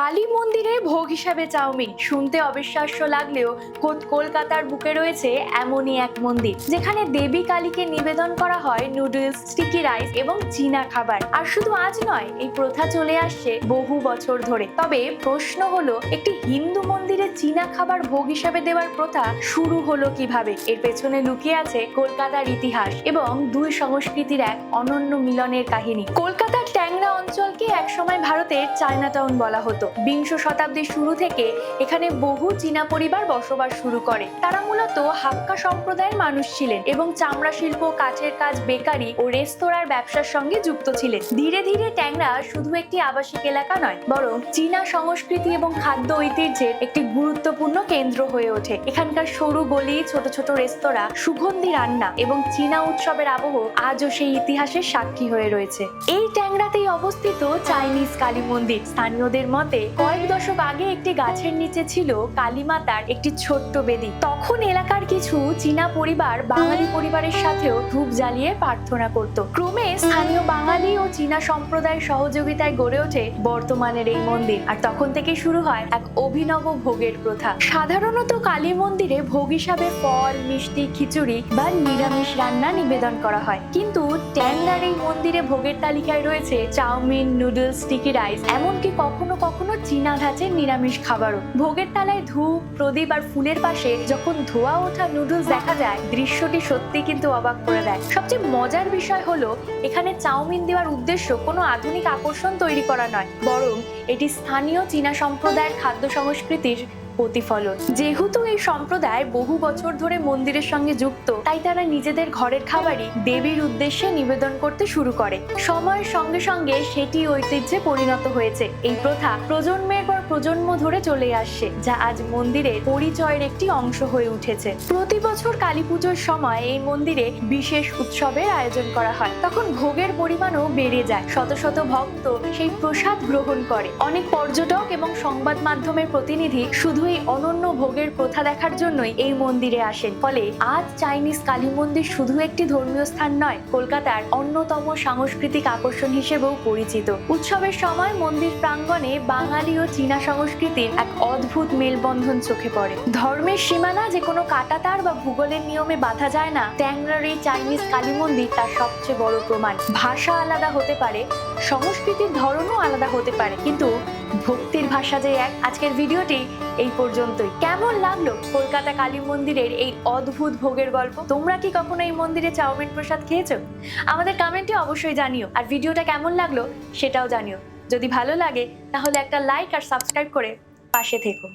কালী মন্দিরে ভোগ হিসাবে চাউমিন শুনতে অবিশ্বাস্য লাগলেও কলকাতার বুকে রয়েছে এমনই এক মন্দির যেখানে দেবী কালীকে নিবেদন করা হয় নুডলস, স্টিকি রাইস এবং চীনা খাবার। আর শুধু আজ নয়, এই প্রথা চলে আসছে বহু বছর ধরে। তবে প্রশ্ন হলো, একটি হিন্দু মন্দিরে চীনা খাবার ভোগ হিসাবে দেওয়ার প্রথা শুরু হলো কিভাবে? এর পেছনে লুকিয়ে আছে কলকাতার ইতিহাস এবং দুই সংস্কৃতির এক অনন্য মিলনের কাহিনী। কলকাতার ট্যাংরা অঞ্চলকে একসময় ভারতের চায়নাটাউন বলা হতো। বিংশ শতাব্দীর শুরু থেকে এখানে বহু চীনা পরিবার বসবাস শুরু করে। তারা মূলত হাক্কা সম্প্রদায়ের মানুষ ছিলেন এবং চামড়া শিল্প, কাঠের কাজ, বেকারি ও রেস্তোরাঁর ব্যবসার সঙ্গে যুক্ত ছিলেন। ধীরে ধীরে ট্যাংরা শুধু একটি আবাসিক এলাকা নয়, বরং চীনা সংস্কৃতি এবং খাদ্য ঐতিহ্যের একটি গুরুত্বপূর্ণ কেন্দ্র হয়ে ওঠে। এখানকার সরু গলি, ছোট ছোট রেস্তোরাঁ, সুগন্ধি রান্না এবং চীনা উৎসবের আবহ আজও সেই ইতিহাসের সাক্ষী হয়ে রয়েছে। এই ট্যাংরাতেই অবস্থিত চাইনিজ কালী মন্দির। স্থানীয়দের মতে কয়েক দশক আগে একটি গাছের নিচে ছিল কালী মাতার একটি ছোট্ট বেদি। তখন এলাকার কিছু চীনা পরিবার বাঙালি পরিবারের সাথেও ধূপ জ্বালিয়ে প্রার্থনা করত। ক্রমে স্থানীয় বাঙালি ও চীনা সম্প্রদায়ের সহযোগিতায় গড়ে ওঠে বর্তমানের এই মন্দির। আর তখন থেকে শুরু হয় এক অভিনব ভোগের প্রথা। সাধারণত কালী মন্দিরে ভোগ হিসাবে ফল, মিষ্টি, খিচুড়ি বা নিরামিষ রান্না নিবেদন করা হয়, কিন্তু ট্যাংরার এই মন্দিরে ভোগের তালিকায় রয়েছে চাউমিন, নুডলস, স্টিকি রাইস, এমনকি কখনো কখনো চীনা ধাঁচের নিরামিষ খাবারও। ভোগের থালায় ধূপ, প্রদীপ আর ফুলের পাশে যখন ধোয়া ওঠা নুডলস দেখা যায়, দৃশ্যটি সত্যি কিন্তু অবাক করে দেয়। সবচেয়ে মজার বিষয় হলো, এখানে চাউমিন দেওয়ার উদ্দেশ্য কোনো আধুনিক আকর্ষণ তৈরি করা নয়, বরং এটি স্থানীয় চীনা সম্প্রদায়ের খাদ্য সংস্কৃতির প্রতিফলন। যেহেতু এই সম্প্রদায় বহু বছর ধরে মন্দিরের সঙ্গে যুক্ত, তাই তারা নিজেদের ঘরের খাবারই দেবীর উদ্দেশ্যে নিবেদন করতে শুরু করে। সময়ের সঙ্গে সঙ্গে সেটি ঐতিহ্যে পরিণত হয়েছে। এই প্রথা প্রজন্মের পর প্রজন্ম ধরে চলে আসছে, যা আজ মন্দিরের পরিচয়ের একটি অংশ হয়ে উঠেছে। প্রতি বছর কালী পুজোর সময় এই মন্দিরে বিশেষ উৎসবের আয়োজন করা হয়। তখন ভোগের পরিমাণও বেড়ে যায়। শত শত ভক্ত সেই প্রসাদ গ্রহণ করে। অনেক পর্যটক এবং সংবাদ মাধ্যমের প্রতিনিধি শুধু এই অনন্য ভোগের প্রথা দেখার জন্যই এই মন্দিরে আসেন। ফলে আজ চাইনিজ কালী মন্দির শুধু একটি ধর্মীয় স্থান নয়, কলকাতার অন্যতম সাংস্কৃতিক আকর্ষণ হিসেবেও পরিচিত। উৎসবের সময় মন্দির প্রাঙ্গণে বাঙালি ও চীনা সংস্কৃতির এক অদ্ভুত মেলবন্ধন চোখে পড়ে। ধর্মের সীমানা যে কোনো কাঁটাতার বা ভূগোলের নিয়মে বাঁধা যায় না, ট্যাংরার এই চাইনিজ কালী মন্দির তার সবচেয়ে বড় প্রমাণ। ভাষা আলাদা হতে পারে, সংস্কৃতির ধরনও আলাদা হতে পারে, কিন্তু ভক্তির ভাষা যে এক। আজকের ভিডিওটি এই পর্যন্তই। কেমন লাগলো কলকাতা কালী মন্দিরের এই অদ্ভুত ভোগের গল্প? তোমরা কি কখনো এই মন্দিরে চাউমিন প্রসাদ খেয়েছো? আমাদের কমেন্টে অবশ্যই জানিও। আর ভিডিওটা কেমন লাগলো সেটাও জানিও। যদি ভালো লাগে তাহলে একটা লাইক আর সাবস্ক্রাইব করে পাশে থেকো।